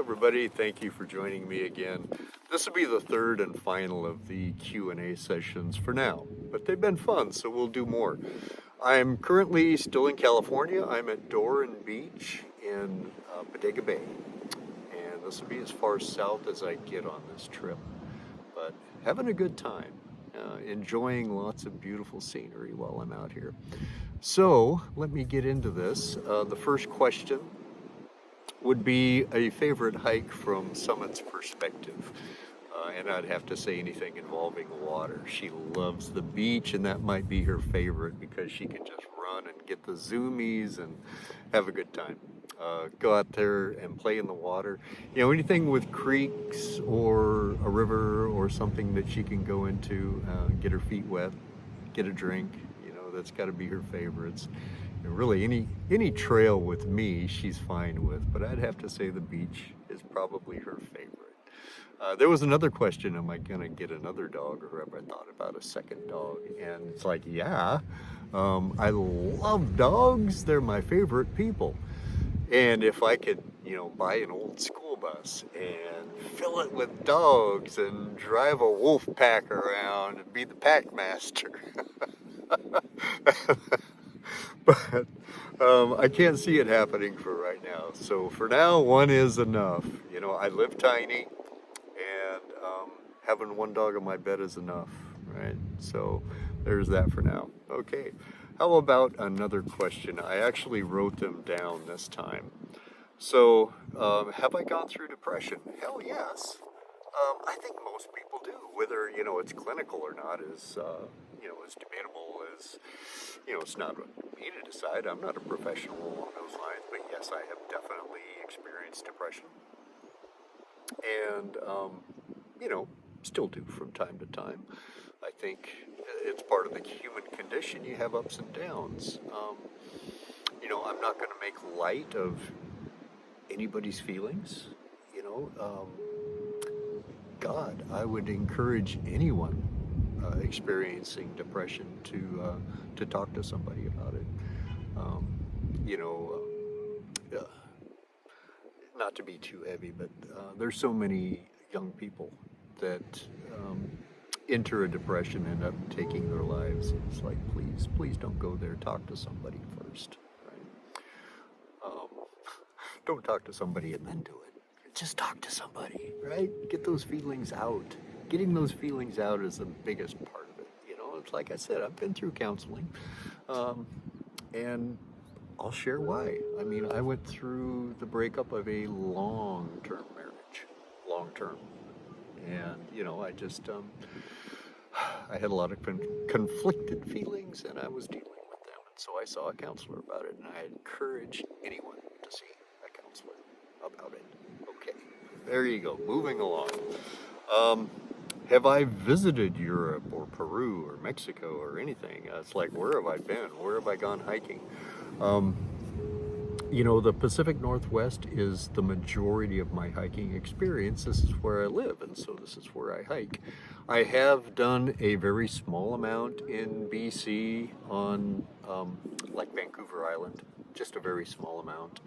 everybody. Thank you for joining me again. This will be the third and final of the Q&A sessions for now, but they've been fun, so we'll do more. I'm currently still in California. I'm at Doran Beach in Bodega Bay, and this will be as far south as I get on this trip, but having a good time, enjoying lots of beautiful scenery while I'm out here. So let me get into this. The first question would be a favorite hike from Summit's perspective. And I'd have to say anything involving water. She loves the beach, and that might be her favorite because she can just run and get the zoomies and have a good time. Go out there and play in the water. You know, anything with creeks or a river or something that she can go into, get her feet wet, get a drink, you know, that's got to be her favorites. And really, any trail with me, she's fine with, but I'd have to say the beach is probably her favorite. There was another question, am I going to get another dog, or have I thought about a second dog? And it's like, yeah, I love dogs. They're my favorite people. And if I could, you know, buy an old school bus and fill it with dogs and drive a wolf pack around and be the pack master. But I can't see it happening for right now. So for now, one is enough. You know, I live tiny, and having one dog on my bed is enough, right? So there's that for now. Okay, how about another question? I actually wrote them down this time. So, have I gone through depression? Hell yes. I think most people do. Whether, you know, it's clinical or not is, you know, as debatable as, you know, it's not me to decide. I'm not a professional along those lines, but yes, I have definitely experienced depression. And, you know, still do from time to time. I think it's part of the human condition. You have ups and downs. You know, I'm not going to make light of anybody's feelings, you know. God, I would encourage anyone experiencing depression to talk to somebody about it. You know, not to be too heavy, but there's so many young people that enter a depression, end up taking their lives. It's like, please don't go there. Talk to somebody first, right? Don't talk to somebody and then do it. Just talk to somebody, right? Get those feelings out. Getting those feelings out is the biggest part of it. You know, it's like I said, I've been through counseling, and I'll share why. I mean, I went through the breakup of a long-term marriage, long-term. And, you know, I just, I had a lot of conflicted feelings, and I was dealing with them. And so I saw a counselor about it, and I encourage anyone to see a counselor about it. Okay, there you go. Moving along. Have I visited Europe or Peru or Mexico or anything? It's like, where have I been? Where have I gone hiking? You know, the Pacific Northwest is the majority of my hiking experience. This is where I live, and so this is where I hike. I have done a very small amount in BC on like Vancouver Island, just a very small amount.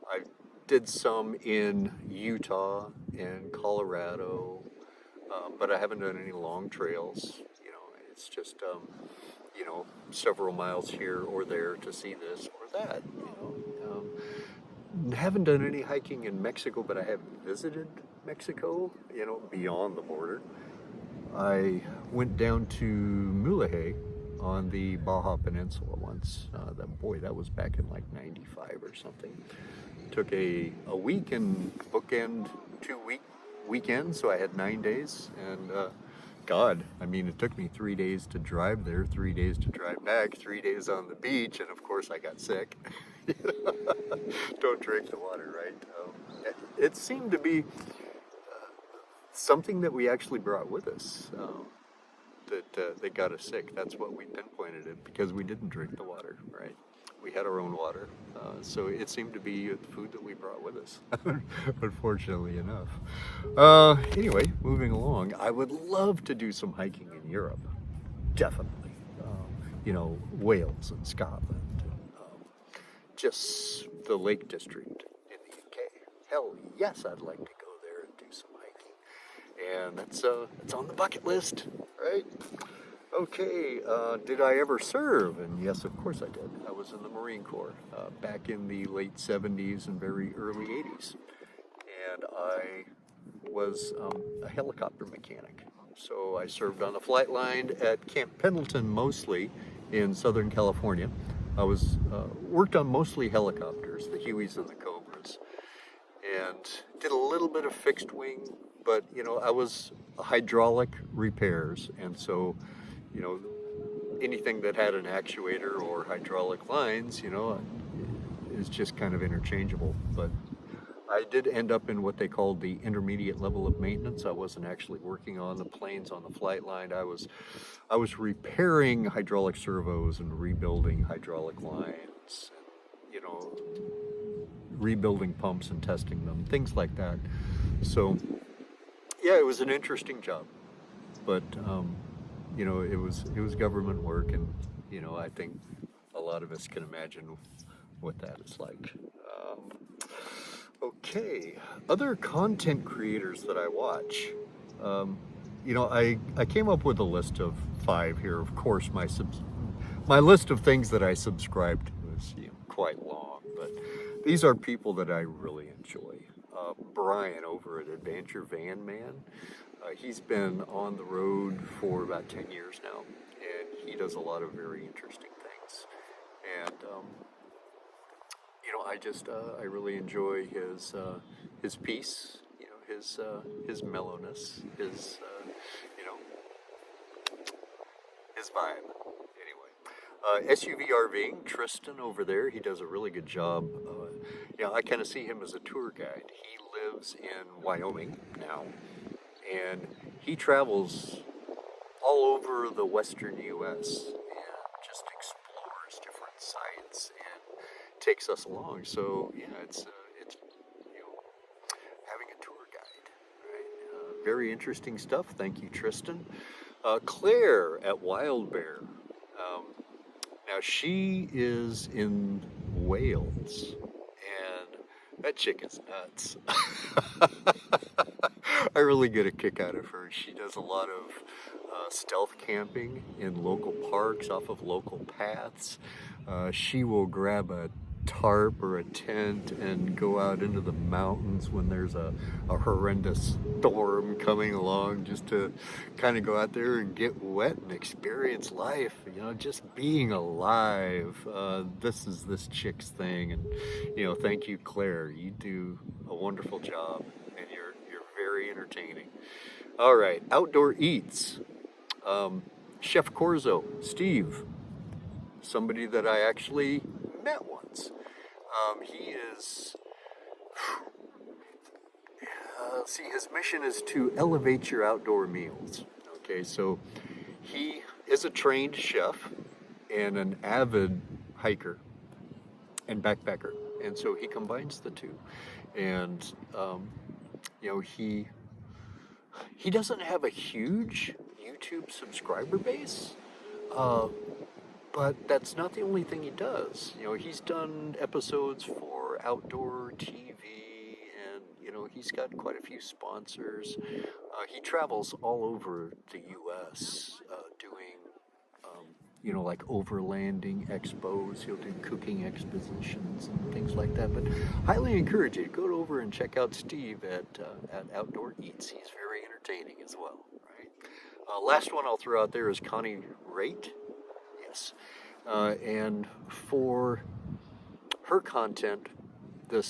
I did some in Utah and Colorado, but I haven't done any long trails. You know, it's just, you know, several miles here or there to see this or that, you know. Haven't done any hiking in Mexico, but I have visited Mexico, you know, beyond the border. I went down to Mulegé on the Baja Peninsula once. That was back in like 95 or something. Took a week and bookend 2-week weekend, so I had 9 days. And God, I mean, it took me 3 days to drive there, 3 days to drive back, 3 days on the beach, and of course I got sick. Don't drink the water, right? It seemed to be something that we actually brought with us. That got us sick. That's what we pinpointed it, because we didn't drink the water, right? We had our own water, so it seemed to be the food that we brought with us, unfortunately enough. Anyway, moving along, I would love to do some hiking in Europe, definitely. You know, Wales and Scotland, just the Lake District in the UK. hell yes, I'd like to go there and do some hiking. And that's on the bucket list, right? Okay, did I ever serve? And yes, of course I did. I was in the Marine Corps back in the late 70s and very early 80s. And I was a helicopter mechanic. So I served on the flight line at Camp Pendleton mostly in Southern California. I was worked on mostly helicopters, the Hueys and the Cobras, and did a little bit of fixed wing, but I was hydraulic repairs, and so you know anything that had an actuator or hydraulic lines, is just kind of interchangeable. But I did end up in what they called the intermediate level of maintenance. I wasn't actually working on the planes on the flight line. I was repairing hydraulic servos and rebuilding hydraulic lines, and, rebuilding pumps and testing them, things like that. So, yeah, it was an interesting job, but it was government work, and I think a lot of us can imagine what that is like. Okay, other content creators that I watch. I came up with a list of 5 here. Of course, my list of things that I subscribe to is quite long, but these are people that I really enjoy. Brian over at Adventure Van Man. He's been on the road for about 10 years now, and he does a lot of very interesting things. And I really enjoy his peace, his mellowness, his vibe. Anyway, SUV RVing, Tristan over there, he does a really good job. I kind of see him as a tour guide. He lives in Wyoming now, and he travels all over the western U.S. and just explores different sites and takes us along. So yeah, it's having a tour guide, right? Very interesting stuff. Thank you, Tristan. Claire at Wild Bear. Now she is in Wales, and that chick is nuts. I really get a kick out of her. She does a lot of stealth camping in local parks, off of local paths. She will grab a tarp or a tent and go out into the mountains when there's a horrendous storm coming along, just to kind of go out there and get wet and experience life, just being alive. This is this chick's thing, and thank you, Claire. You do a wonderful job, and you're very entertaining. All right, Outdoor Eats. Chef Corzo, Steve, somebody that I actually met once. He is, his mission is to elevate your outdoor meals. Okay, so he is a trained chef and an avid hiker and backpacker. And so he combines the two. And, he doesn't have a huge YouTube subscriber base, but that's not the only thing he does. He's done episodes for Outdoor TV, and he's got quite a few sponsors. He travels all over the U.S. Doing like overlanding expos. He'll do cooking expositions and things like that. But highly encourage you to go over and check out Steve at Outdoor Eats. He's very entertaining as well. Right. Last one I'll throw out there is Connie Raitt. Yes. And for her content, the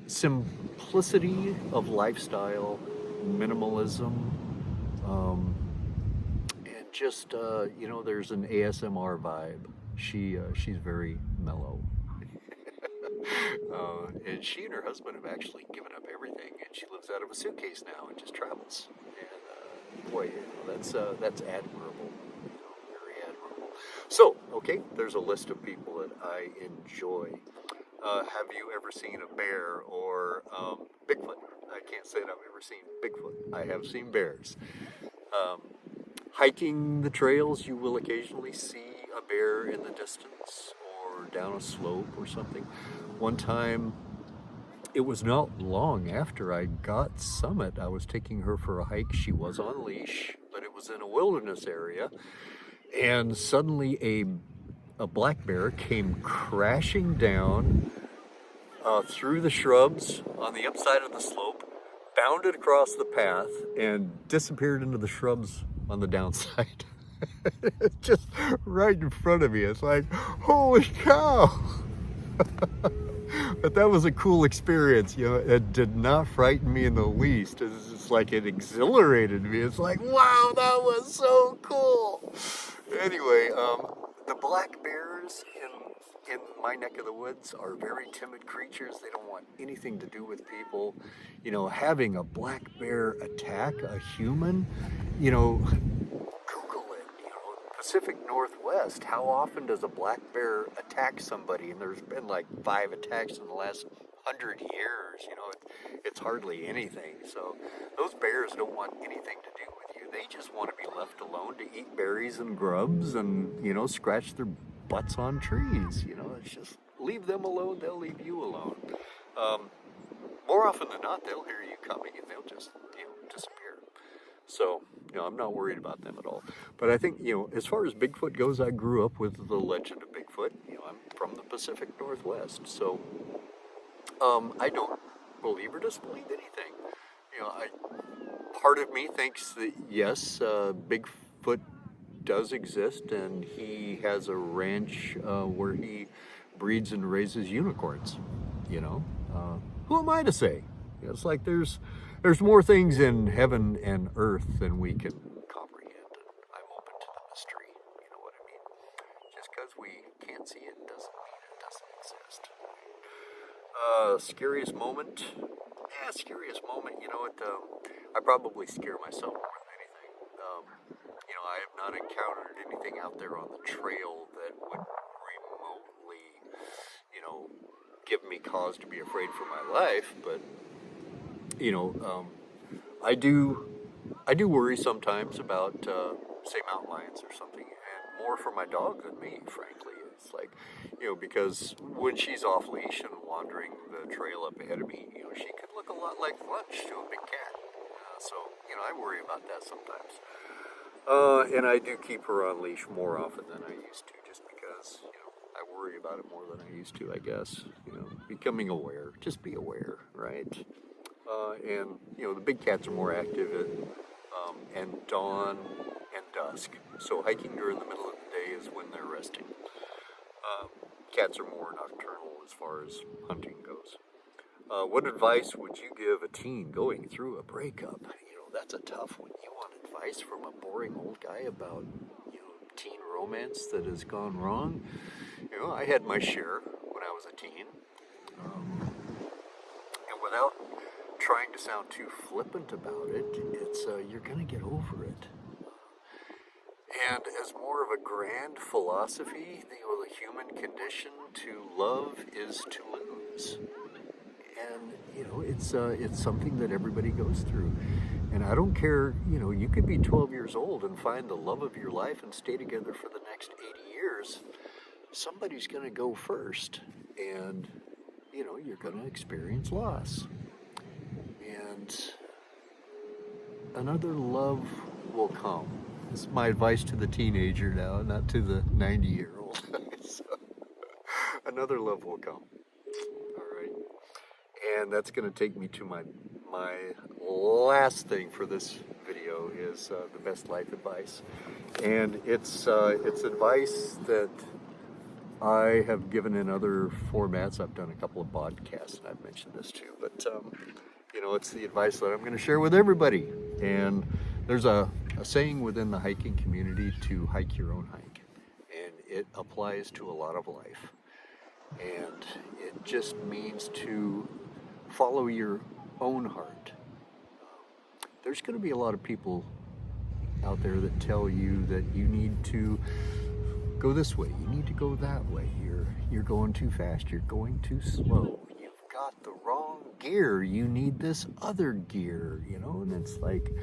simplicity of lifestyle, minimalism, and just there's an ASMR vibe. She's very mellow, and she and her husband have actually given up everything, and she lives out of a suitcase now and just travels. And boy, that's admirable. Very admirable. So, okay, there's a list of people that I enjoy. Have you ever seen a bear or Bigfoot? I can't say that I've ever seen Bigfoot. I have seen bears. Hiking the trails, you will occasionally see a bear in the distance or down a slope or something. One time it was not long after I got Summit. I was taking her for a hike. She was on leash, but it was in a wilderness area. And suddenly a black bear came crashing down through the shrubs on the upside of the slope, bounded across the path, and disappeared into the shrubs on the downside. Just right in front of me. It's like, holy cow! But that was a cool experience. You know, it did not frighten me in the least. It's just like it exhilarated me. It's like, wow, that was so cool. Anyway, the black bears in my neck of the woods are very timid creatures. They don't want anything to do with people. You know, having a black bear attack a human, you know, Google it. You know, Pacific Northwest, how often does a black bear attack somebody? And there's been like 5 attacks in the last 100 years. You know, it's hardly anything. So those bears don't want anything to do with you. They just want to be left alone to eat berries and grubs and, you know, scratch their butts on trees. You know, it's just leave them alone, they'll leave you alone. More often than not, they'll hear you coming and they'll just, you know, disappear. So, you know, I'm not worried about them at all. But I think, you know, as far as Bigfoot goes, I grew up with the legend of Bigfoot. You know, I'm from the Pacific Northwest, so I don't believe or disbelieve anything. You know, part of me thinks that yes, Bigfoot does exist, and he has a ranch where he breeds and raises unicorns. You know, who am I to say? You know, it's like there's more things in heaven and earth than we can comprehend. I'm open to the mystery. You know what I mean? Just because we can't see it doesn't mean it doesn't exist. Scariest moment? Yeah, scariest moment. You know, I probably scare myself more than anything. You know, I have not encountered anything out there on the trail that would remotely, you know, give me cause to be afraid for my life. But, you know, I do worry sometimes about, say, mountain lions or something, and more for my dog than me, frankly. It's like, you know, because when she's off leash and wandering the trail up ahead of me, you know, she could look a lot like lunch to a big cat. So, you know, I worry about that sometimes. And I do keep her on leash more often than I used to, just because, you know, I worry about it more than I used to, I guess. You know, becoming aware. Just be aware, right? And, you know, the big cats are more active at dawn and dusk. So hiking during the middle of the day is when they're resting. Cats are more nocturnal as far as hunting goes. What advice would you give a teen going through a breakup? You know, that's a tough one. You want advice from a boring old guy about, you know, teen romance that has gone wrong? You know, I had my share when I was a teen. And without trying to sound too flippant about it, it's you're going to get over it. And as more of a grand philosophy, you know, the human condition to love is to lose. And, you know, it's something that everybody goes through. And I don't care, you know, you could be 12 years old and find the love of your life and stay together for the next 80 years. Somebody's going to go first. And, you know, you're going to experience loss. And another love will come. This is my advice to the teenager now, not to the 90-year-old. So, another love will come. All right. And that's going to take me to my last thing for this video is the best life advice. And it's advice that I have given in other formats. I've done a couple of podcasts, and I've mentioned this too. But, you know, it's the advice that I'm going to share with everybody. And there's a saying within the hiking community to hike your own hike. And it applies to a lot of life. And it just means to follow your own heart. There's going to be a lot of people out there that tell you that you need to go this way, you need to go that way, you're going too fast, you're going too slow, you've got the wrong gear, you need this other gear, you know. And it's like,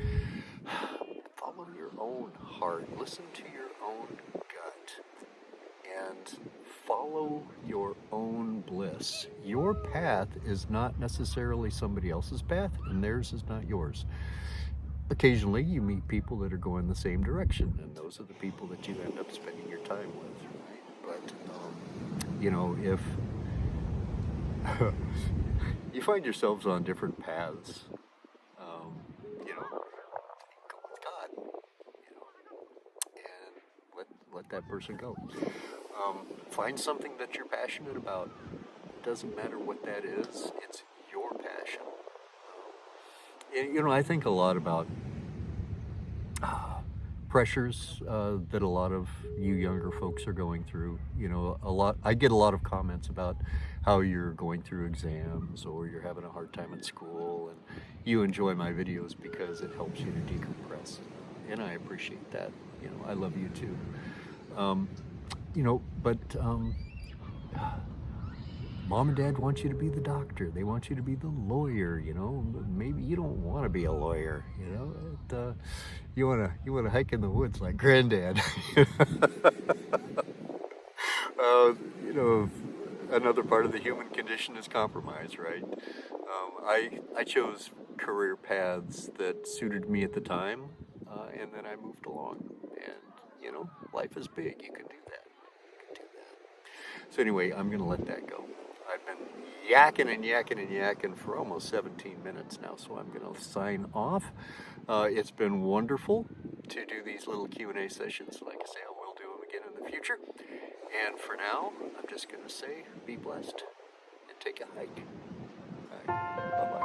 follow your own heart, listen to your own gut, and follow your own bliss. this. Your path is not necessarily somebody else's path, and theirs is not yours. Occasionally, you meet people that are going the same direction, and those are the people that you end up spending your time with. But, you know, if you find yourselves on different paths, you know, go with God, you know, and let that person go. Find something that you're passionate about. It doesn't matter what that is, it's your passion. You know, I think a lot about pressures that a lot of you younger folks are going through. You know, I get a lot of comments about how you're going through exams or you're having a hard time at school, and you enjoy my videos because it helps you to decompress, and I appreciate that. You know, I love you too. You know, but Mom and Dad want you to be the doctor. They want you to be the lawyer. You know, maybe you don't want to be a lawyer. You know, you wanna hike in the woods like Granddad. You know, another part of the human condition is compromise, right? I chose career paths that suited me at the time, and then I moved along. And you know, life is big. You can do that. So anyway, I'm going to let that go. I've been yakking and yakking and yakking for almost 17 minutes now, so I'm going to sign off. It's been wonderful to do these little Q&A sessions. Like I say, I will do them again in the future. And for now, I'm just going to say, be blessed and take a hike. Bye-bye.